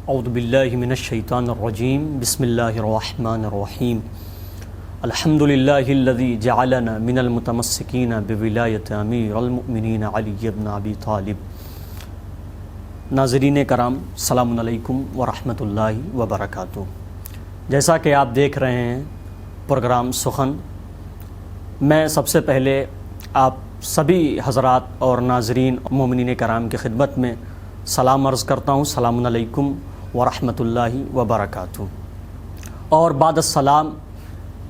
اعوذ باللہ من الشیطان الرجیم بسم اللہ الرحمن الرحیم الحمد للہ الذی جعلنا من المتمسکین بولایت امیر المؤمنین علی بن ابی طالب۔ ناظرین کرام، السلام علیکم ورحمۃ اللہ وبرکاتہ۔ جیسا کہ آپ دیکھ رہے ہیں پروگرام سخن، میں سب سے پہلے آپ سبھی حضرات اور ناظرین مومنین کرام کی خدمت میں سلام عرض کرتا ہوں، السلام علیکم ورحمۃ اللہ وبرکاتہ۔ اور بعد السلام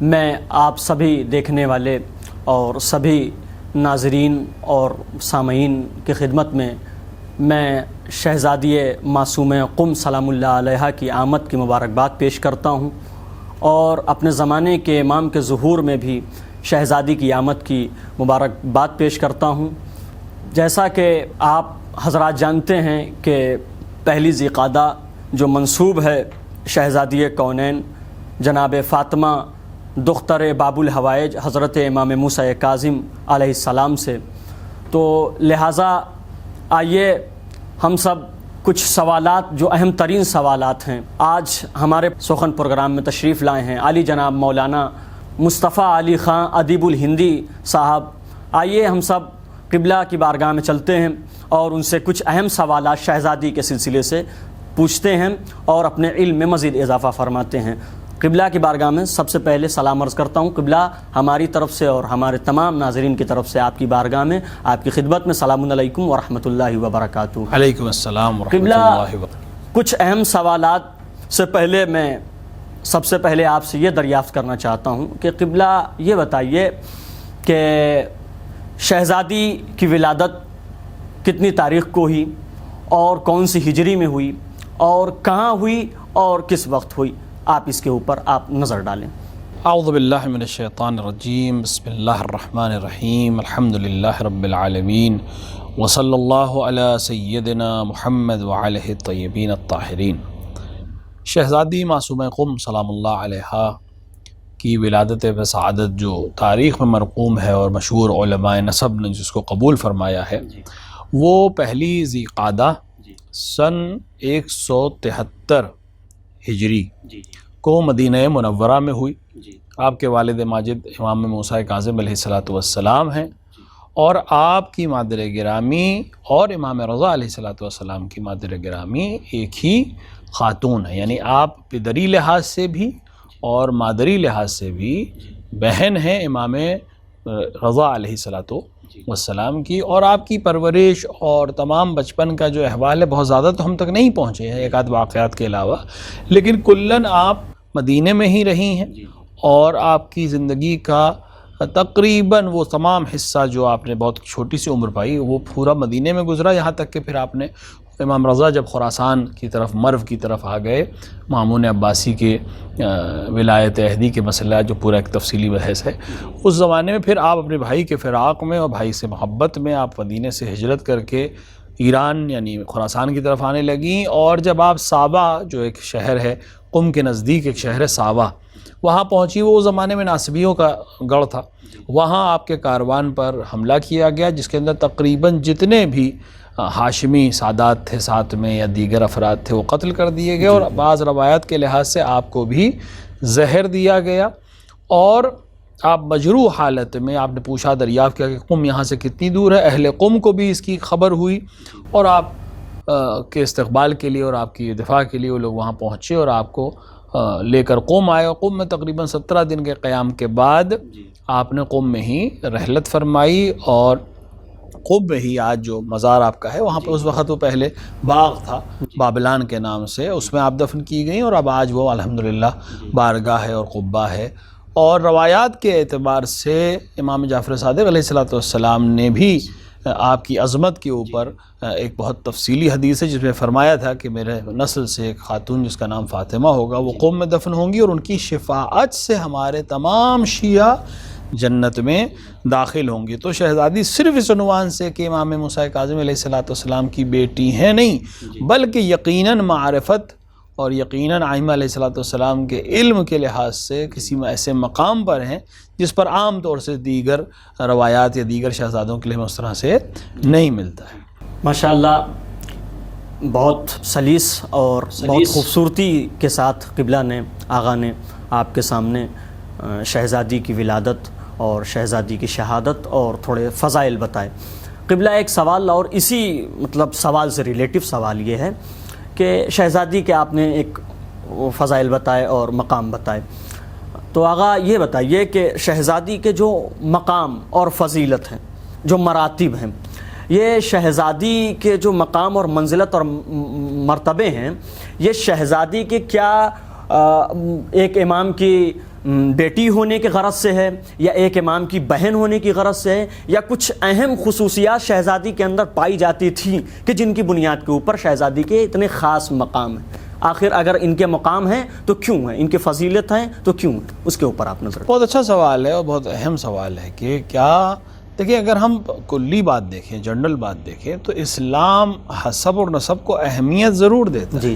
میں آپ سبھی دیکھنے والے اور سبھی ناظرین اور سامعین کی خدمت میں شہزادی معصومہ قم سلام اللہ علیہا کی آمد کی مبارکباد پیش کرتا ہوں، اور اپنے زمانے کے امام کے ظہور میں بھی شہزادی کی آمد کی مبارکباد پیش کرتا ہوں۔ جیسا کہ آپ حضرات جانتے ہیں کہ پہلی ذی قعدہ جو منسوب ہے شہزادی کونین جناب فاطمہ دختر باب الحوائج حضرت امام موسیٰ کاظم علیہ السلام سے، تو لہٰذا آئیے ہم سب کچھ سوالات جو اہم ترین سوالات ہیں آج ہمارے سخن پروگرام میں تشریف لائے ہیں عالی جناب مولانا مصطفیٰ علی خان ادیب الہندی صاحب۔ آئیے ہم سب قبلہ کی بارگاہ میں چلتے ہیں اور ان سے کچھ اہم سوالات شہزادی کے سلسلے سے پوچھتے ہیں اور اپنے علم میں مزید اضافہ فرماتے ہیں۔ قبلہ کی بارگاہ میں سب سے پہلے سلام عرض کرتا ہوں۔ قبلہ ہماری طرف سے اور ہمارے تمام ناظرین کی طرف سے آپ کی بارگاہ میں آپ کی خدمت میں سلام علیکم ورحمۃ اللہ وبرکاتہ۔ علیکم السلام ورحمۃ قبلہ اللہ وبرکاتہ۔ کچھ اہم سوالات سے پہلے میں سب سے پہلے آپ سے یہ دریافت کرنا چاہتا ہوں کہ قبلہ یہ بتائیے کہ شہزادی کی ولادت کتنی تاریخ کو ہوئی اور کون سی ہجری میں ہوئی اور کہاں ہوئی اور کس وقت ہوئی؟ آپ اس کے اوپر آپ نظر ڈالیں۔ اعوذ باللہ من الشیطان الرجیم، بسم اللہ الرحمن الرحیم، الحمد للہ رب العالمین، وصلی اللہ علی سیدنا محمد وعلیہ الطیبین الطاہرین۔ شہزادی معصومہ قم سلام اللہ علیہا کی ولادت بسعادت جو تاریخ میں مرقوم ہے اور مشہور علماء نسب نے جس کو قبول فرمایا ہے، وہ پہلی ذی قعدہ سن 173 ہجری کو مدینہ منورہ میں ہوئی۔ آپ کے والد ماجد امام موسیٰ کاظم علیہ السلام ہیں، اور آپ کی مادر گرامی اور امام رضا علیہ السلام کی مادر گرامی ایک ہی خاتون ہے، یعنی آپ پدری لحاظ سے بھی اور مادری لحاظ سے بھی بہن ہیں امام رضا علیہ السلام کی، اور آپ کی پرورش اور تمام بچپن کا جو احوال ہے بہت زیادہ تو ہم تک نہیں پہنچے ہیں ایک آدھ واقعات کے علاوہ، لیکن کلاً آپ مدینے میں ہی رہی ہیں، اور آپ کی زندگی کا تقریباً وہ تمام حصہ جو آپ نے بہت چھوٹی سی عمر پائی وہ پورا مدینے میں گزرا، یہاں تک کہ پھر آپ نے امام رضا جب خراسان کی طرف مرو کی طرف آ گئے مامون عباسی کے ولایت عہدی کے مسئلہ جو پورا ایک تفصیلی بحث ہے، اس زمانے میں پھر آپ اپنے بھائی کے فراق میں اور بھائی سے محبت میں آپ مدینے سے ہجرت کر کے ایران یعنی خراسان کی طرف آنے لگیں، اور جب آپ سابا جو ایک شہر ہے قم کے نزدیک ایک شہر ہے سابا، وہاں پہنچی، وہ اس زمانے میں ناصبیوں کا گڑھ تھا، وہاں آپ کے کاروان پر حملہ کیا گیا جس کے اندر تقریباً جتنے بھی ہاشمی سادات تھے ساتھ میں یا دیگر افراد تھے وہ قتل کر دیے گئے، اور بعض روایات کے لحاظ سے آپ کو بھی زہر دیا گیا، اور آپ مجروح حالت میں آپ نے پوچھا دریافت کیا کہ قم یہاں سے کتنی دور ہے، اہل قم کو بھی اس کی خبر ہوئی، اور آپ کے استقبال کے لیے اور آپ کی دفاع کے لیے وہ لوگ وہاں پہنچے اور آپ کو لے کر قم آئے، اور قم میں تقریباً 17 دن کے قیام کے بعد آپ نے قم میں ہی رحلت فرمائی، اور قم میں ہی آج جو مزار آپ کا ہے وہاں پہ اس وقت وہ پہلے باغ تھا بابلان کے نام سے، اس میں آپ دفن کی گئیں، اور اب آج وہ الحمدللہ بارگاہ ہے اور قبہ ہے۔ اور روایات کے اعتبار سے امام جعفر صادق علیہ السلام نے بھی آپ کی عظمت کے اوپر ایک بہت تفصیلی حدیث ہے جس میں فرمایا تھا کہ میرے نسل سے ایک خاتون جس کا نام فاطمہ ہوگا وہ قم میں دفن ہوں گی، اور ان کی شفاعت سے ہمارے تمام شیعہ جنت میں داخل ہوں گی۔ تو شہزادی صرف اس عنوان سے کہ امام موسیٰ کاظم علیہ السلام کی بیٹی ہیں نہیں، بلکہ یقیناً معرفت اور یقیناً ائمہ علیہ السلام کے علم کے لحاظ سے کسی ایسے مقام پر ہیں جس پر عام طور سے دیگر روایات یا دیگر شہزادوں کے لیے اس طرح سے نہیں ملتا ہے۔ ماشاءاللہ بہت سلیس اور بہت خوبصورتی کے ساتھ قبلہ نے، آغا نے آپ کے سامنے شہزادی کی ولادت اور شہزادی کی شہادت اور تھوڑے فضائل بتائے۔ قبلہ ایک سوال، اور اسی مطلب سوال سے ریلیٹو سوال یہ ہے کہ شہزادی کے آپ نے ایک فضائل بتائے اور مقام بتائے، تو آغا یہ بتائیے کہ شہزادی کے جو مقام اور فضیلت ہیں، جو مراتب ہیں، یہ شہزادی کے جو مقام اور منزلت اور مرتبے ہیں، یہ شہزادی کے کیا ایک امام کی بیٹی ہونے کے غرض سے ہے، یا ایک امام کی بہن ہونے کی غرض سے ہے، یا کچھ اہم خصوصیات شہزادی کے اندر پائی جاتی تھی کہ جن کی بنیاد کے اوپر شہزادی کے اتنے خاص مقام ہیں؟ آخر اگر ان کے مقام ہیں تو کیوں ہیں، ان کی فضیلت ہیں تو کیوں ہیں، اس کے اوپر آپ نظر۔ بہت اچھا سوال ہے اور بہت اہم سوال ہے کہ کیا دیکھیں، اگر ہم کلی بات دیکھیں، جنرل بات دیکھیں، تو اسلام حسب اور نسب کو اہمیت ضرور دیتا ہے،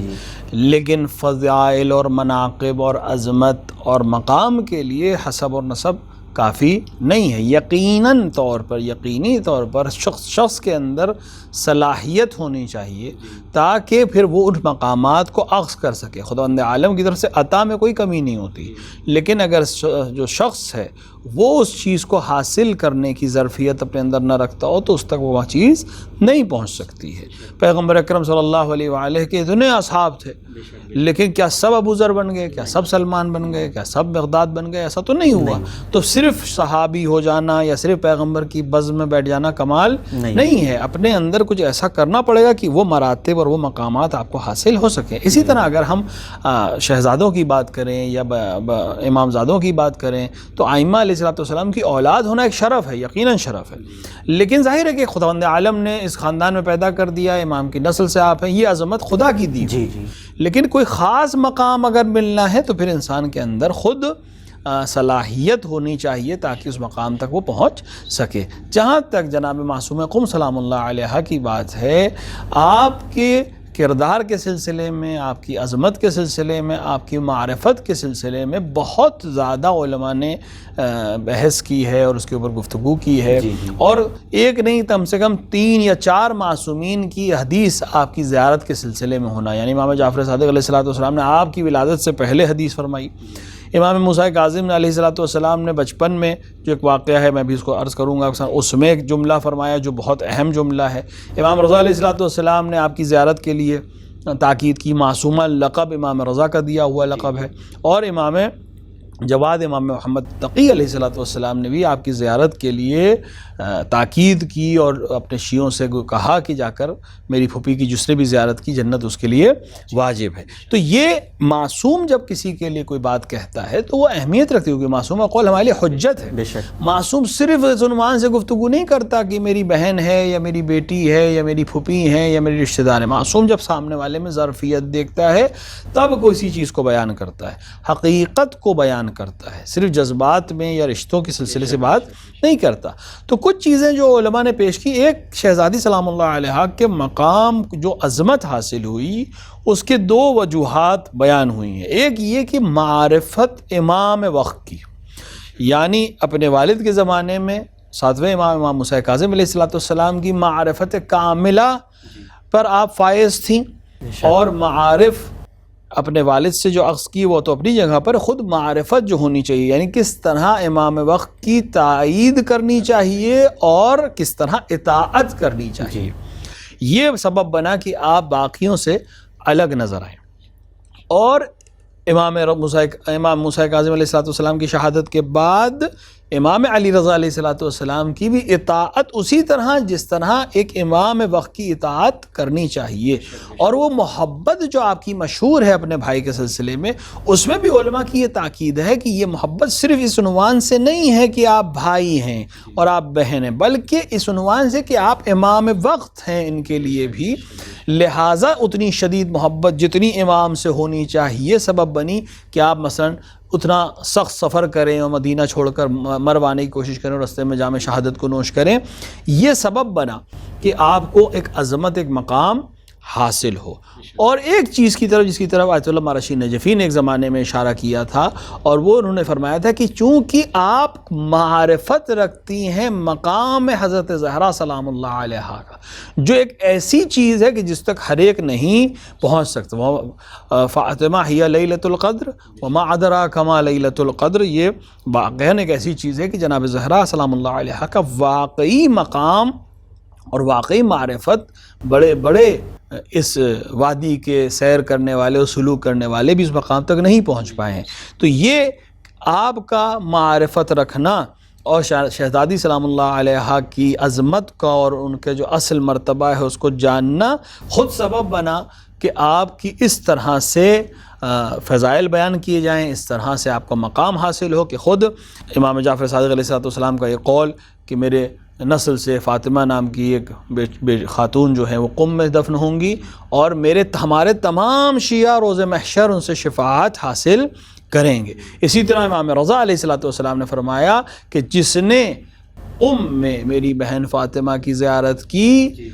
لیکن فضائل اور مناقب اور عظمت اور مقام کے لیے حسب اور نسب کافی نہیں ہے۔ یقینی طور پر شخص کے اندر صلاحیت ہونی چاہیے تاکہ پھر وہ ان مقامات کو اخذ کر سکے۔ خداوند عالم کی طرف سے عطا میں کوئی کمی نہیں ہوتی، لیکن اگر جو شخص ہے وہ اس چیز کو حاصل کرنے کی ظرفیت اپنے اندر نہ رکھتا ہو تو اس تک وہ چیز نہیں پہنچ سکتی ہے۔ پیغمبر اکرم صلی اللہ علیہ وآلہ کے اتنے اصحاب تھے، لیکن کیا سب ابو ذر بن گئے؟ کیا سب سلمان بن گئے؟ کیا سب مقداد بن گئے؟ ایسا تو نہیں ہوا۔ تو صرف صحابی ہو جانا یا صرف پیغمبر کی بزم میں بیٹھ جانا کمال نہیں ہے، اپنے اندر کچھ ایسا کرنا پڑے گا کہ وہ مراتب اور وہ مقامات آپ کو حاصل ہو سکیں۔ اسی طرح اگر ہم شہزادوں کی بات کریں یا امامزادوں کی بات کریں تو ائمہ علیہ السلام کی اولاد ہونا ایک شرف ہے، یقیناً شرف ہے، لیکن ظاہر ہے کہ خداوند عالم نے اس خاندان میں پیدا کر دیا، امام کی نسل سے آپ ہیں، یہ عظمت خدا کی دی۔ لیکن کوئی خاص مقام اگر ملنا ہے تو پھر انسان کے اندر خود صلاحیت ہونی چاہیے تاکہ اس مقام تک وہ پہنچ سکے۔ جہاں تک جناب معصوم قم سلام اللہ علیہ کی بات ہے، آپ کے کردار کے سلسلے میں، آپ کی عظمت کے سلسلے میں، آپ کی معرفت کے سلسلے میں بہت زیادہ علماء نے بحث کی ہے اور اس کے اوپر گفتگو کی ہے، اور ایک نہیں کم سے کم 3 یا 4 معصومین کی حدیث آپ کی زیارت کے سلسلے میں ہونا، یعنی امام جعفر صادق علیہ السلام نے آپ کی ولادت سے پہلے حدیث فرمائی، امام موسیٰ کاظم علیہ السلام نے بچپن میں جو ایک واقعہ ہے میں بھی اس کو عرض کروں گا، اس میں ایک جملہ فرمایا جو بہت اہم جملہ ہے، امام رضا علیہ السلام نے آپ کی زیارت کے لیے تاکید کی، معصومہ لقب امام رضا کا دیا ہوا لقب ہے، اور امام جواد امام محمد تقی علیہ السلام نے بھی آپ کی زیارت کے لیے تاکید کی اور اپنے شیعوں سے کہا کہ جا کر میری پھوپھی کی جس نے بھی زیارت کی جنت اس کے لیے واجب ہے۔ تو یہ معصوم جب کسی کے لیے کوئی بات کہتا ہے تو وہ اہمیت رکھتی ہے، کیونکہ معصوم کا قول ہمارے لیے حجت ہے۔ بے شک معصوم صرف اس عنوان سے گفتگو نہیں کرتا کہ میری بہن ہے یا میری بیٹی ہے یا میری پھوپھی ہے یا میری رشتہ دار ہے، معصوم جب سامنے والے میں ظرفیت دیکھتا ہے تب کوئی چیز کو بیان کرتا ہے، حقیقت کو بیان کرتا ہے، صرف جذبات میں یا رشتوں کے سلسلے سے بات نہیں کرتا۔ تو کچھ چیزیں جو علماء نے پیش کی، ایک شہزادی سلام اللہ علیہ کے مقام جو عظمت حاصل ہوئی اس کے 2 وجوہات بیان ہوئی ہیں۔ ایک یہ کہ معرفت امام وقت کی، یعنی اپنے والد کے زمانے میں 7ویں امام موسیٰ کاظم علیہ السلام کی معرفت کاملہ پر آپ فائز تھیں، اور معارف اپنے والد سے جو اخذ کی وہ تو اپنی جگہ پر، خود معرفت جو ہونی چاہیے، یعنی کس طرح امام وقت کی تائید کرنی چاہیے اور کس طرح اطاعت کرنی چاہیے، یہ سبب بنا کہ آپ باقیوں سے الگ نظر آئیں۔ اور امام موسیٰ کاظم علیہ السلام کی شہادت کے بعد امام علی رضا علیہ السلام کی بھی اطاعت اسی طرح جس طرح ایک امام وقت کی اطاعت کرنی چاہیے، اور وہ محبت جو آپ کی مشہور ہے اپنے بھائی کے سلسلے میں، اس میں بھی علماء کی یہ تاکید ہے کہ یہ محبت صرف اس عنوان سے نہیں ہے کہ آپ بھائی ہیں اور آپ بہن ہیں، بلکہ اس عنوان سے کہ آپ امام وقت ہیں ان کے لیے بھی، لہٰذا اتنی شدید محبت جتنی امام سے ہونی چاہیے سبب بنی کہ آپ مثلاً اتنا سخت سفر کریں اور مدینہ چھوڑ کر مروانے کی کوشش کریں اور رستے میں جام شہادت کو نوش کریں۔ یہ سبب بنا کہ آپ کو ایک عظمت، ایک مقام حاصل ہو۔ اور ایک چیز کی طرف جس کی طرف آیت اللہ مارشی نجفی نے ایک زمانے میں اشارہ کیا تھا، اور وہ انہوں نے فرمایا تھا کہ چونکہ آپ معرفت رکھتی ہیں مقام حضرت زہرا سلام اللہ علیہا کا، جو ایک ایسی چیز ہے کہ جس تک ہر ایک نہیں پہنچ سکتا، وہ فاطمہ ہی لیلۃ القدر وما ادراک ما لیلۃ القدر، یہ واقعاً ایک ایسی چیز ہے کہ جناب زہرا سلام اللہ علیہا کا واقعی مقام اور واقعی معرفت بڑے بڑے اس وادی کے سیر کرنے والے اور سلوک کرنے والے بھی اس مقام تک نہیں پہنچ پائے ہیں۔ تو یہ آپ کا معرفت رکھنا اور شہزادی سلام اللہ علیہا کی عظمت کا اور ان کے جو اصل مرتبہ ہے اس کو جاننا خود سبب بنا کہ آپ کی اس طرح سے فضائل بیان کیے جائیں، اس طرح سے آپ کا مقام حاصل ہو کہ خود امام جعفر صادق علیہ السلام کا یہ قول کہ میرے نسل سے فاطمہ نام کی ایک خاتون جو ہیں وہ قم میں دفن ہوں گی، اور ہمارے تمام شیعہ روز محشر ان سے شفاعت حاصل کریں گے۔ اسی طرح امام رضا علیہ السلام نے فرمایا کہ جس نے قم میں میری بہن فاطمہ کی زیارت کی،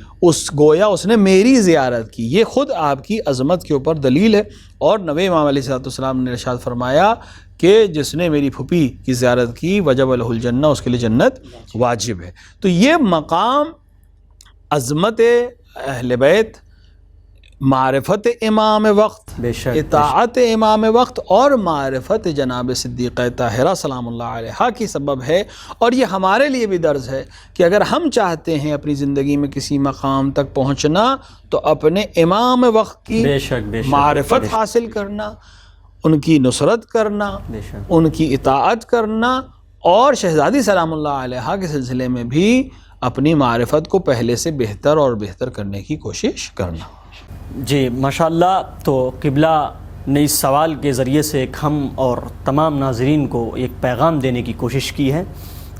گویا اس نے میری زیارت کی۔ یہ خود آپ کی عظمت کے اوپر دلیل ہے۔ اور نوے امام علیہ السلام نے ارشاد فرمایا کہ جس نے میری پھوپھی کی زیارت کی وجب لہ الجنہ، اس کے لیے جنت واجب ہے۔ تو یہ مقام عظمت اہل بیت، معرفت امام وقت، اطاعت امام وقت اور معرفت جناب صدیقہ طاہرہ سلام اللہ علیہا کی سبب ہے۔ اور یہ ہمارے لیے بھی درس ہے کہ اگر ہم چاہتے ہیں اپنی زندگی میں کسی مقام تک پہنچنا تو اپنے امام وقت کی معرفت حاصل کرنا، ان کی نصرت کرنا، ان کی اطاعت کرنا، اور شہزادی سلام اللہ علیہا کے سلسلے میں بھی اپنی معرفت کو پہلے سے بہتر اور بہتر کرنے کی کوشش کرنا۔ جی ماشاءاللہ۔ تو قبلہ نے اس سوال کے ذریعے سے ایک ہم اور تمام ناظرین کو ایک پیغام دینے کی کوشش کی ہے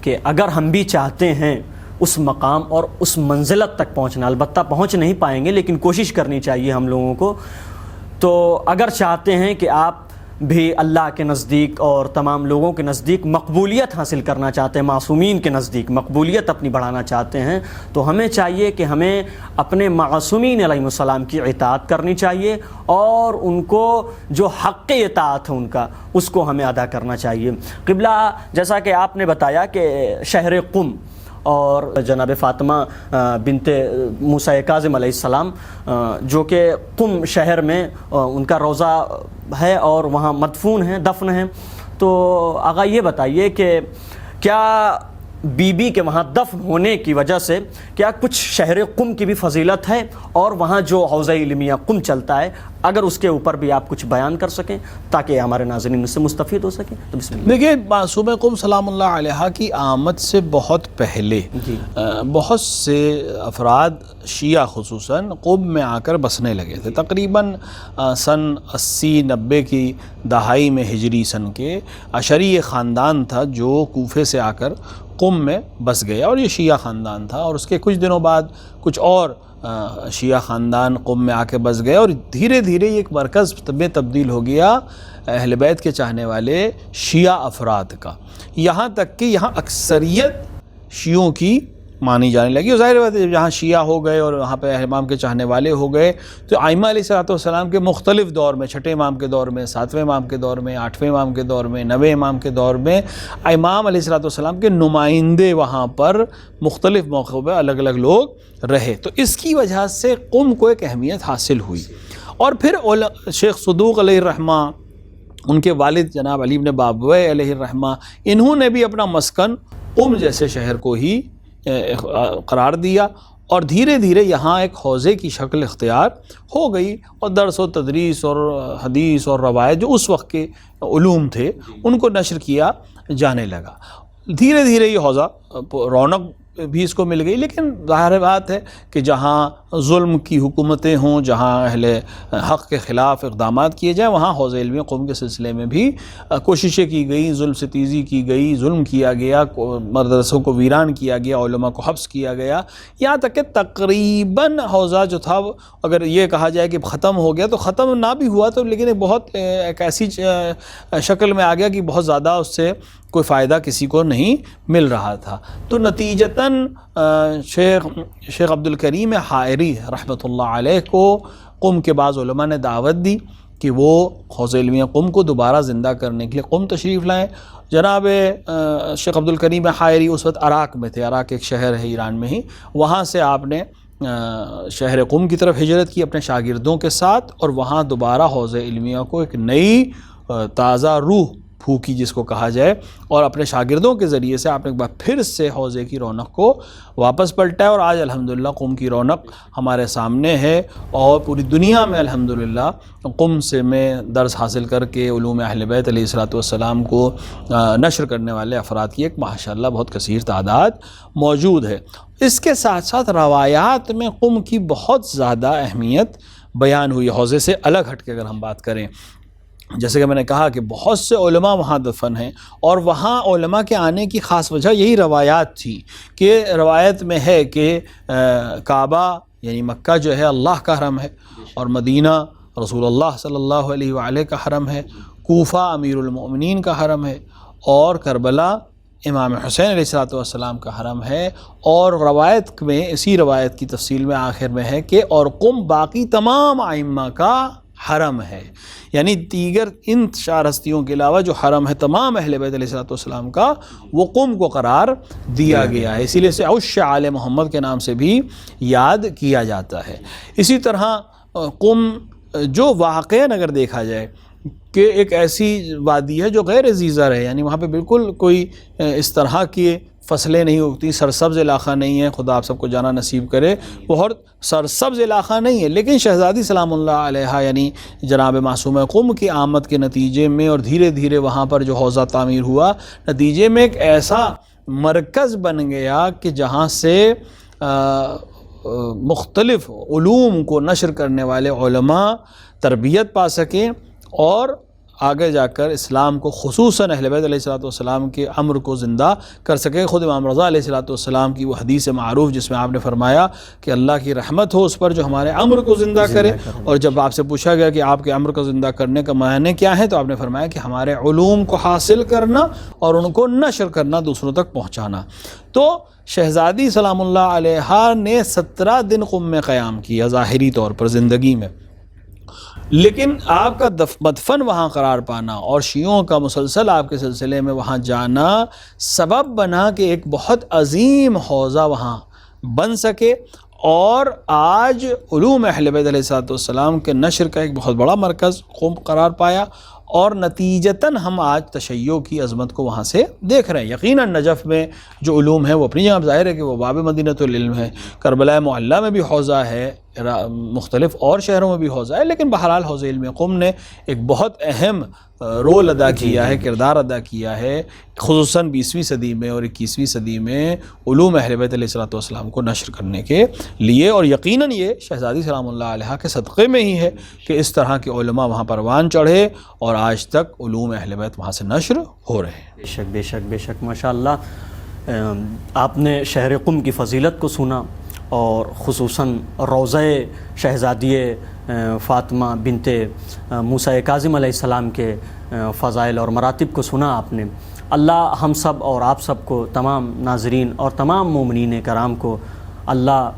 کہ اگر ہم بھی چاہتے ہیں اس مقام اور اس منزلت تک پہنچنا، البتہ پہنچ نہیں پائیں گے لیکن کوشش کرنی چاہیے ہم لوگوں کو، تو اگر چاہتے ہیں کہ آپ بھی اللہ کے نزدیک اور تمام لوگوں کے نزدیک مقبولیت حاصل کرنا چاہتے ہیں، معصومین کے نزدیک مقبولیت اپنی بڑھانا چاہتے ہیں، تو ہمیں چاہیے کہ ہمیں اپنے معصومین علیہ السلام کی اطاعت کرنی چاہیے، اور ان کو جو حق اطاعت ہے ان کا، اس کو ہمیں ادا کرنا چاہیے۔ قبلہ جیسا کہ آپ نے بتایا کہ شہر قم اور جناب فاطمہ بنت موسیٰ کاظم علیہ السلام جو کہ قم شہر میں ان کا روضہ ہے اور وہاں مدفون ہیں، دفن ہیں، تو آقا یہ بتائیے کہ کیا بی بی کے وہاں دفن ہونے کی وجہ سے کیا کچھ شہر قم کی بھی فضیلت ہے، اور وہاں جو حوضہ علمیہ قم چلتا ہے اگر اس کے اوپر بھی آپ کچھ بیان کر سکیں تاکہ ہمارے ناظرین اس سے مستفید ہو سکیں تو بسم اللہ۔ دیکھیے معصوم قم سلام اللہ علیہا کی آمد سے بہت پہلے بہت سے افراد شیعہ خصوصاً قم میں آ کر بسنے لگے تھے۔ تقریباً سن 80-90 کی دہائی میں ہجری سن کے اشعری خاندان تھا جو کوفے سے آ کر قم میں بس گیا، اور یہ شیعہ خاندان تھا، اور اس کے کچھ دنوں بعد کچھ اور شیعہ خاندان قم میں آ کے بس گئے، اور دھیرے دھیرے یہ ایک مرکز میں تبدیل ہو گیا اہل بیت کے چاہنے والے شیعہ افراد کا، یہاں تک کہ یہاں اکثریت شیعوں کی مانی جانے لگی۔ اور ظاہر بات ہے جب یہاں شیعہ ہو گئے اور وہاں پہ امام کے چاہنے والے ہو گئے تو ائمہ علیہ السلام کے مختلف دور میں، چھٹے امام کے دور میں، 7ویں امام کے دور میں، 8ویں امام کے دور میں، 9ویں امام کے دور میں امام علیہ السلام کے نمائندے وہاں پر مختلف موقعوں پہ الگ الگ لوگ رہے، تو اس کی وجہ سے قم کو ایک اہمیت حاصل ہوئی۔ اور پھر شیخ صدوق علیہ الرحمہ، ان کے والد جناب علی بن بابویہ علیہ الرحمہ، انہوں نے بھی اپنا مسکن قم جیسے شہر کو ہی قرار دیا، اور دھیرے دھیرے یہاں ایک حوزے کی شکل اختیار ہو گئی، اور درس و تدریس اور حدیث اور روایت جو اس وقت کے علوم تھے ان کو نشر کیا جانے لگا۔ دھیرے دھیرے یہ حوزہ رونق بھی اس کو مل گئی، لیکن ظاہر بات ہے کہ جہاں ظلم کی حکومتیں ہوں، جہاں اہل حق کے خلاف اقدامات کیے جائیں، وہاں حوزہ علمی قم کے سلسلے میں بھی کوششیں کی گئیں، ظلم ستیزی کی گئی، ظلم کیا گیا، مدرسوں کو ویران کیا گیا، علماء کو حبس کیا گیا، یہاں تک کہ تقریباً حوزہ جو تھا اگر یہ کہا جائے کہ ختم ہو گیا تو ختم نہ بھی ہوا تو، لیکن بہت ایک ایسی شکل میں آ گیا کہ بہت زیادہ اس سے کوئی فائدہ کسی کو نہیں مل رہا تھا۔ تو نتیجتاً شیخ عبد الکریم حائری طاہری رحمۃ اللہ علیہ کو قم کے بعض علماء نے دعوت دی کہ وہ حوض علمیہ قم کو دوبارہ زندہ کرنے کے لیے قم تشریف لائیں. جناب شیخ عبد الکریم حائری اس وقت عراق میں تھے. عراق ایک شہر ہے ایران میں ہی. وہاں سے آپ نے شہر قم کی طرف ہجرت کی اپنے شاگردوں کے ساتھ، اور وہاں دوبارہ حوض علمیہ کو ایک نئی تازہ روح پھونکی جس کو کہا جائے، اور اپنے شاگردوں کے ذریعے سے آپ نے ایک بار پھر سے حوضے کی رونق کو واپس پلٹا ہے. اور آج الحمدللہ قم کی رونق ہمارے سامنے ہے، اور پوری دنیا میں الحمدللہ قم سے میں درس حاصل کر کے علوم اہل بیت علیہ الصلوۃ والسلام کو نشر کرنے والے افراد کی ایک ماشاءاللہ بہت کثیر تعداد موجود ہے. اس کے ساتھ ساتھ روایات میں قم کی بہت زیادہ اہمیت بیان ہوئی. حوضے سے الگ ہٹ کے اگر ہم بات کریں، جیسے کہ میں نے کہا کہ بہت سے علماء وہاں دفن ہیں، اور وہاں علماء کے آنے کی خاص وجہ یہی روایات تھی کہ روایت میں ہے کہ کعبہ یعنی مکہ جو ہے اللہ کا حرم ہے، اور مدینہ رسول اللہ صلی اللہ علیہ وآلہ کا حرم ہے، کوفہ امیر المؤمنین کا حرم ہے، اور کربلا امام حسین علیہ الصلوۃ والسلام کا حرم ہے. اور روایت میں اسی روایت کی تفصیل میں آخر میں ہے کہ اور قم باقی تمام ائمہ کا حرم ہے، یعنی دیگر ان چار ہستیوں کے علاوہ جو حرم ہے تمام اہل بیت علیہ الصلوۃ والسلام کا، وہ قم کو قرار دیا گیا ہے. اسی لیے سے عش آل محمد کے نام سے بھی یاد کیا جاتا ہے. اسی طرح قم جو واقعاً اگر دیکھا جائے کہ ایک ایسی وادی ہے جو غیر ذی زرع ہے، یعنی وہاں پہ بالکل کوئی اس طرح کی فصلیں نہیں اگتی، سرسبز علاقہ نہیں ہے. خدا آپ سب کو جانا نصیب کرے. بہت سرسبز علاقہ نہیں ہے، لیکن شہزادی سلام اللہ علیہا یعنی جناب معصومہ قم کی آمد کے نتیجے میں اور دھیرے دھیرے وہاں پر جو حوضہ تعمیر ہوا، نتیجے میں ایک ایسا مرکز بن گیا کہ جہاں سے مختلف علوم کو نشر کرنے والے علماء تربیت پا سکیں، اور آگے جا کر اسلام کو خصوصاً اہل بیت علیہ الصلوۃ والسلام کے امر کو زندہ کر سکے. خود امام رضا علیہ الصلوۃ والسلام کی وہ حدیث معروف جس میں آپ نے فرمایا کہ اللہ کی رحمت ہو اس پر جو ہمارے امر کو زندہ کرے. اور جب آپ سے پوچھا گیا کہ آپ کے امر کو زندہ کرنے کا معنی کیا ہے، تو آپ نے فرمایا کہ ہمارے علوم کو حاصل کرنا اور ان کو نشر کرنا، دوسروں تک پہنچانا. تو شہزادی سلام اللہ علیہا نے 17 دن قم میں قیام کیا ظاہری طور پر زندگی میں، لیکن آپ کا مدفن وہاں قرار پانا اور شیعوں کا مسلسل آپ کے سلسلے میں وہاں جانا سبب بنا کہ ایک بہت عظیم حوضہ وہاں بن سکے، اور آج علوم اہل بیت علیہ السلام کے نشر کا ایک بہت بڑا مرکز قم قرار پایا. اور نتیجتاً ہم آج تشیع کی عظمت کو وہاں سے دیکھ رہے ہیں. یقیناً نجف میں جو علوم ہیں وہ اپنی جگہ ظاہر ہے کہ وہ باب مدینۃ العلم ہے، کربلا معلیٰ میں بھی حوضہ ہے، مختلف اور شہروں میں بھی حوضہ ہے، لیکن بہرحال حوض علم قم نے ایک بہت اہم رول ادا کیا ہے، کردار ادا کیا ہے، خصوصاً 20ویں صدی میں اور 21ویں صدی میں علوم اہل بیت علیہ الصلوۃ والسلام کو نشر کرنے کے لیے. اور یقیناً یہ شہزادی سلام اللہ علیہ کے صدقے میں ہی ہے کہ اس طرح کے علماء وہاں پروان چڑھے، اور آج تک علوم اہل بیت وہاں سے نشر ہو رہے ہیں. بے شک بے شک بے شک ماشاءاللہ. آپ نے شہر قم کی فضیلت کو سنا، اور خصوصاً روضہ شہزادی فاطمہ بنت موسیٰ کاظم علیہ السلام کے فضائل اور مراتب کو سنا آپ نے. اللہ ہم سب اور آپ سب کو، تمام ناظرین اور تمام مومنین کرام کو اللہ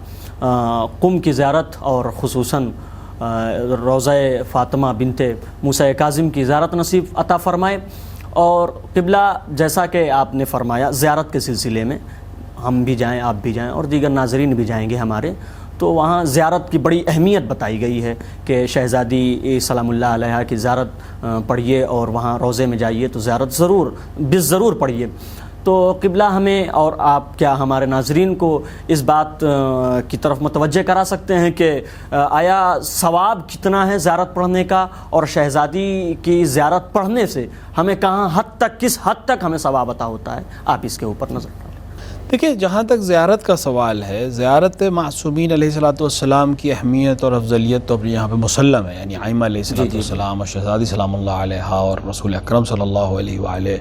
قم کی زیارت اور خصوصاً روضہ فاطمہ بنت موسیٰ کاظم کی زیارت نصیب عطا فرمائے. اور قبلہ جیسا کہ آپ نے فرمایا زیارت کے سلسلے میں ہم بھی جائیں، آپ بھی جائیں، اور دیگر ناظرین بھی جائیں گے ہمارے، تو وہاں زیارت کی بڑی اہمیت بتائی گئی ہے کہ شہزادی سلام اللہ علیہ کی زیارت پڑھیے اور وہاں روضے میں جائیے تو زیارت ضرور پڑھیے. تو قبلہ ہمیں اور آپ کیا ہمارے ناظرین کو اس بات کی طرف متوجہ کرا سکتے ہیں کہ آیا ثواب کتنا ہے زیارت پڑھنے کا، اور شہزادی کی زیارت پڑھنے سے ہمیں کس حد تک ہمیں ثواب عطا ہوتا ہے؟ آپ اس کے اوپر نظر ڈالیں. دیکھیں، جہاں تک زیارت کا سوال ہے، زیارت معصومین علیہ الصلوۃ والسلام کی اہمیت اور افضلیت تو یہاں پہ مسلم ہے، یعنی ائمہ علیہ الصلوۃ والسلام اور شہزادی سلام اللہ علیہ اور رسول اکرم صلی اللہ علیہ وآلہ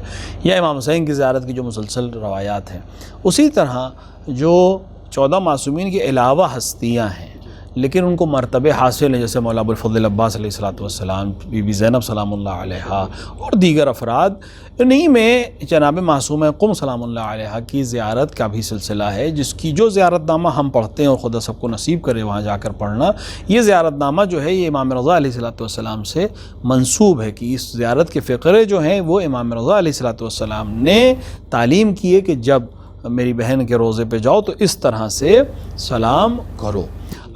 یا امام حسین کی زیارت کی جو مسلسل روایات ہیں، اسی طرح جو 14 معصومین کے علاوہ ہستیاں ہیں لیکن ان کو مرتبے حاصل ہیں، جیسے مولا ابوالفضل عباس علیہ الصلوۃ والسلام، بی بی زینب سلام اللہ علیہا اور دیگر افراد۔ انہی میں جناب معصومہ قم سلام اللہ علیہا کی زیارت کا بھی سلسلہ ہے، جس کی جو زیارت نامہ ہم پڑھتے ہیں اور خدا سب کو نصیب کرے وہاں جا کر پڑھنا، یہ زیارت نامہ جو ہے یہ امام رضا علیہ الصلوۃ والسلام سے منسوب ہے کہ اس زیارت کے فقرے جو ہیں وہ امام رضا علیہ الصلوۃ والسلام نے تعلیم کی ہے کہ جب میری بہن کے روضے پہ جاؤ تو اس طرح سے سلام کرو۔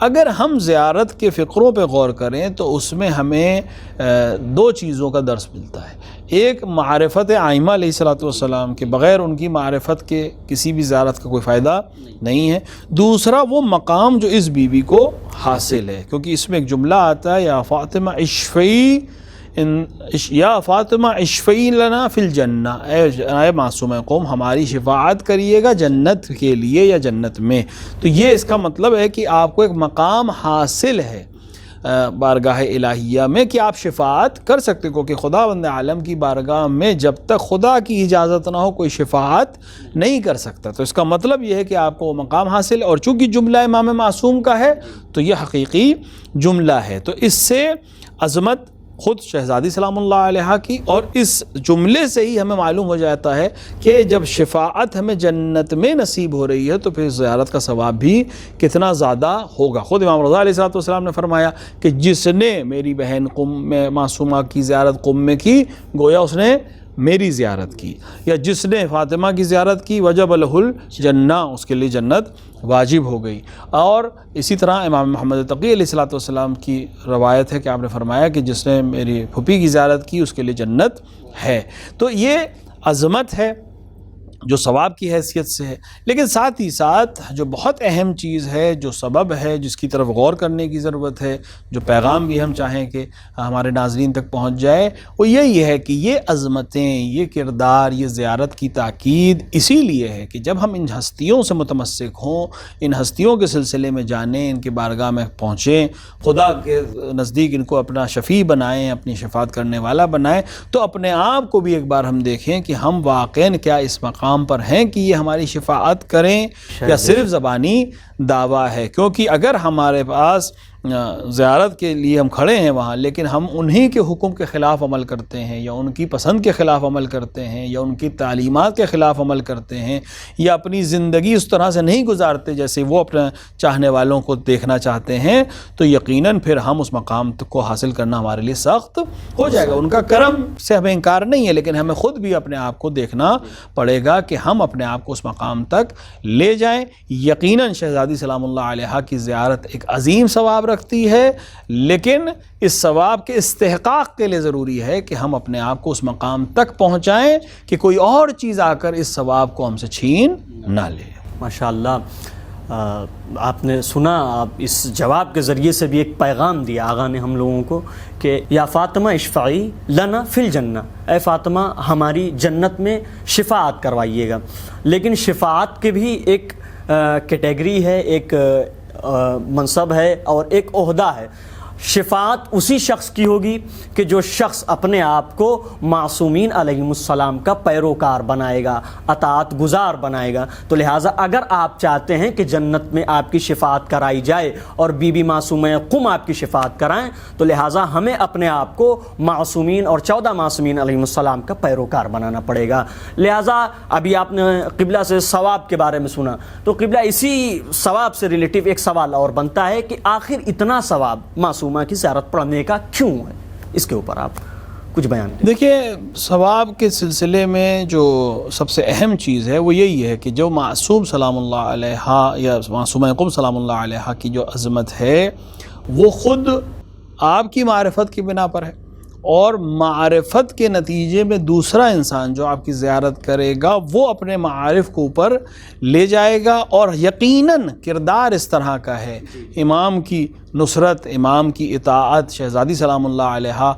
اگر ہم زیارت کے فقروں پہ غور کریں تو اس میں ہمیں دو چیزوں کا درس ملتا ہے۔ ایک، معرفت آئمہ علیہ الصلوۃ والسلام کے بغیر ان کی معرفت کے کسی بھی زیارت کا کوئی فائدہ نہیں ہے۔ دوسرا، وہ مقام جو اس بی بی کو حاصل ہے، کیونکہ اس میں ایک جملہ آتا ہے، یا فاطمہ اشفعی یا فاطمہ اشفعی لنا فی الجنہ، اے معصومہ قوم ہماری شفاعت کریے گا جنت کے لیے یا جنت میں۔ تو یہ اس کا مطلب ہے کہ آپ کو ایک مقام حاصل ہے بارگاہ الہیہ میں کہ آپ شفاعت کر سکتے، کیونکہ خدا بند عالم کی بارگاہ میں جب تک خدا کی اجازت نہ ہو کوئی شفاعت نہیں کر سکتا۔ تو اس کا مطلب یہ ہے کہ آپ کو وہ مقام حاصل ہے، اور چونکہ جملہ امام معصوم کا ہے تو یہ حقیقی جملہ ہے۔ تو اس سے عظمت خود شہزادی سلام اللہ علیہا کی، اور اس جملے سے ہی ہمیں معلوم ہو جاتا ہے کہ جب شفاعت ہمیں جنت میں نصیب ہو رہی ہے تو پھر زیارت کا ثواب بھی کتنا زیادہ ہوگا۔ خود امام رضا علیہ السلام نے فرمایا کہ جس نے میری بہن قم میں معصومہ کی زیارت قم میں کی، گویا اس نے میری زیارت کی، یا جس نے فاطمہ کی زیارت کی وجب لہ الجنہ، اس کے لیے جنت واجب ہو گئی۔ اور اسی طرح امام محمد تقی علیہ السلام کی روایت ہے کہ آپ نے فرمایا کہ جس نے میری پھوپھی کی زیارت کی اس کے لیے جنت ہے۔ تو یہ عظمت ہے جو ثواب کی حیثیت سے ہے، لیکن ساتھ ہی ساتھ جو بہت اہم چیز ہے، جو سبب ہے، جس کی طرف غور کرنے کی ضرورت ہے، جو پیغام بھی ہم چاہیں کہ ہمارے ناظرین تک پہنچ جائے، وہ یہی ہے کہ یہ عظمتیں، یہ کردار، یہ زیارت کی تاکید اسی لیے ہے کہ جب ہم ان ہستیوں سے متمسک ہوں، ان ہستیوں کے سلسلے میں جانیں، ان کی بارگاہ میں پہنچیں، خدا کے نزدیک ان کو اپنا شفیع بنائیں، اپنی شفاعت کرنے والا بنائیں، تو اپنے آپ کو بھی ایک بار ہم دیکھیں کہ ہم واقعاً کیا اس مقام پر ہیں کہ یہ ہماری شفاعت کریں، یا صرف زبانی دعویٰ ہے۔ کیونکہ اگر ہمارے پاس زیارت کے لیے ہم کھڑے ہیں وہاں، لیکن ہم انہی کے حکم کے خلاف عمل کرتے ہیں، یا ان کی پسند کے خلاف عمل کرتے ہیں، یا ان کی تعلیمات کے خلاف عمل کرتے ہیں، یا اپنی زندگی اس طرح سے نہیں گزارتے جیسے وہ اپنے چاہنے والوں کو دیکھنا چاہتے ہیں، تو یقیناً پھر ہم اس مقام کو حاصل کرنا ہمارے لیے سخت ہو جائے گا۔ ان کا کرم سے ہمیں انکار نہیں ہے، لیکن ہمیں خود بھی اپنے آپ کو دیکھنا پڑے گا کہ ہم اپنے آپ کو اس مقام تک لے جائیں۔ یقیناً شہزادی سلام اللہ علیہا کی زیارت ایک عظیم ثواب رکھتی ہے، لیکن اس ثواب کے استحقاق کے لیے ضروری ہے کہ ہم اپنے آپ کو اس مقام تک پہنچائیں کہ کوئی اور چیز آ کر اس ثواب کو ہم سے چھین نہ لے۔ ماشاءاللہ، آپ نے سنا، آپ اس جواب کے ذریعے سے بھی ایک پیغام دیا آغا نے ہم لوگوں کو کہ یا فاطمہ اشفعی لنا فی الجنہ، اے فاطمہ ہماری جنت میں شفاعت کروائیے گا۔ لیکن شفاعت کے بھی ایک کیٹیگری ہے، ایک منصب ہے اور ایک عہدہ ہے۔ شفاعت اسی شخص کی ہوگی کہ جو شخص اپنے آپ کو معصومین علیہم السلام کا پیروکار بنائے گا، اطاعت گزار بنائے گا۔ تو لہٰذا اگر آپ چاہتے ہیں کہ جنت میں آپ کی شفاعت کرائی جائے اور بی بی معصومہ قم آپ کی شفاعت کرائیں، تو لہٰذا ہمیں اپنے آپ کو معصومین اور 14 معصومین علیہم السلام کا پیروکار بنانا پڑے گا۔ لہٰذا ابھی آپ نے قبلہ سے ثواب کے بارے میں سنا، تو قبلہ اسی ثواب سے ریلیٹیو ایک سوال اور بنتا ہے کہ آخر اتنا ثواب معصومہ کی زیارت پڑھنے کا کیوں ہے؟ اس کے اوپر آپ کچھ بیان دیں۔ دیکھیے، ثواب کے سلسلے میں جو سب سے اہم چیز ہے وہ یہی ہے کہ جو معصوم سلام اللہ علیہا یا معصومہ قم سلام اللہ علیہا کی جو عظمت ہے وہ خود آپ کی معرفت کی بنا پر ہے، اور معرفت کے نتیجے میں دوسرا انسان جو آپ کی زیارت کرے گا وہ اپنے معارف کو اوپر لے جائے گا، اور یقیناً کردار اس طرح کا ہے۔ امام کی نصرت، امام کی اطاعت، شہزادی سلام اللہ علیہ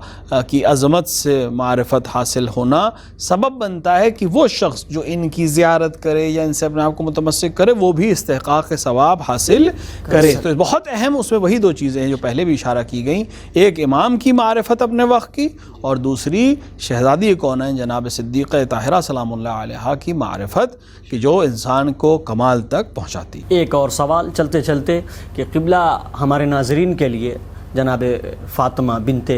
کی عظمت سے معرفت حاصل ہونا سبب بنتا ہے کہ وہ شخص جو ان کی زیارت کرے یا ان سے اپنے آپ کو متمسک کرے وہ بھی استحقاق ثواب حاصل کرے۔ تو بہت اہم اس میں وہی دو چیزیں ہیں جو پہلے بھی اشارہ کی گئیں، ایک امام کی معرفت اپنے وقت کی، اور دوسری شہزادی کونین جناب صدیقہ طاہرہ سلام اللہ علیہ کی معرفت کہ جو انسان کو کمال تک پہنچاتی۔ ایک اور سوال چلتے چلتے کہ قبلہ ہمارے ناظرین کے لیے جناب فاطمہ بنت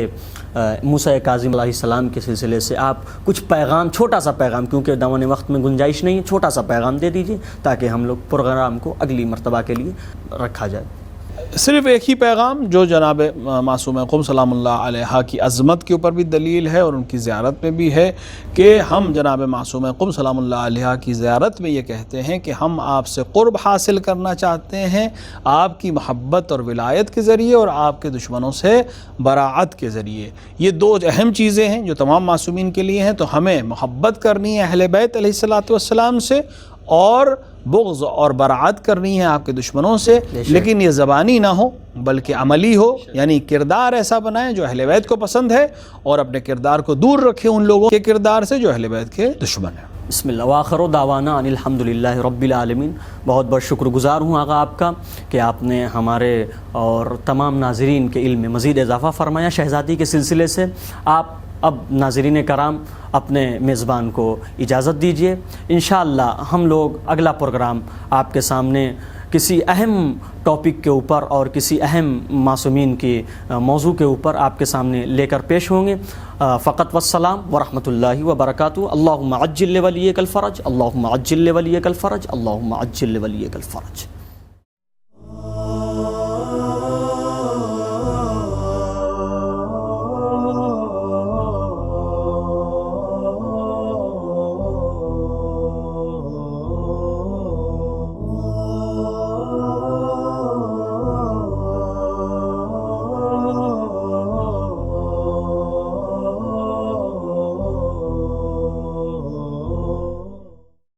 موسیٰ کاظم علیہ السلام کے سلسلے سے آپ کچھ پیغام، چھوٹا سا پیغام، کیونکہ دامن وقت میں گنجائش نہیں ہے، چھوٹا سا پیغام دے دیجئے تاکہ ہم لوگ پروگرام کو اگلی مرتبہ کے لیے رکھا جائے۔ صرف ایک ہی پیغام جو جناب معصوم قم سلام اللہ علیہ کی عظمت کے اوپر بھی دلیل ہے اور ان کی زیارت میں بھی ہے کہ ہم جناب معصوم قم سلام اللہ علیہ کی زیارت میں یہ کہتے ہیں کہ ہم آپ سے قرب حاصل کرنا چاہتے ہیں، آپ کی محبت اور ولایت کے ذریعے اور آپ کے دشمنوں سے براعت کے ذریعے۔ یہ دو اہم چیزیں ہیں جو تمام معصومین کے لیے ہیں، تو ہمیں محبت کرنی ہے اہل بیت علیہ الصلوۃ والسلام سے اور بغض اور براعت کرنی ہے آپ کے دشمنوں سے، لیکن یہ زبانی نہ ہو بلکہ عملی ہو، یعنی کردار ایسا بنائیں جو اہل بیت کو پسند ہے اور اپنے کردار کو دور رکھیں ان لوگوں کے کردار سے جو اہل بیت کے دشمن ہیں۔ بسم اللہ وآخر دعوانا ان الحمدللہ رب العالمین۔ بہت بہت شکر گزار ہوں آقا آپ کا کہ آپ نے ہمارے اور تمام ناظرین کے علم میں مزید اضافہ فرمایا شہزادی کے سلسلے سے۔ آپ اب ناظرین کرام اپنے میزبان کو اجازت دیجیے، انشاءاللہ ہم لوگ اگلا پروگرام آپ کے سامنے کسی اہم ٹاپک کے اوپر اور کسی اہم معصومین کی موضوع کے اوپر آپ کے سامنے لے کر پیش ہوں گے۔ فقط والسلام ورحمۃ اللہ وبرکاتہ۔ اللہم عجل لولیک الفرج، اللہم عجل لولیک الفرج، اللہم عجل لولیک الفرج۔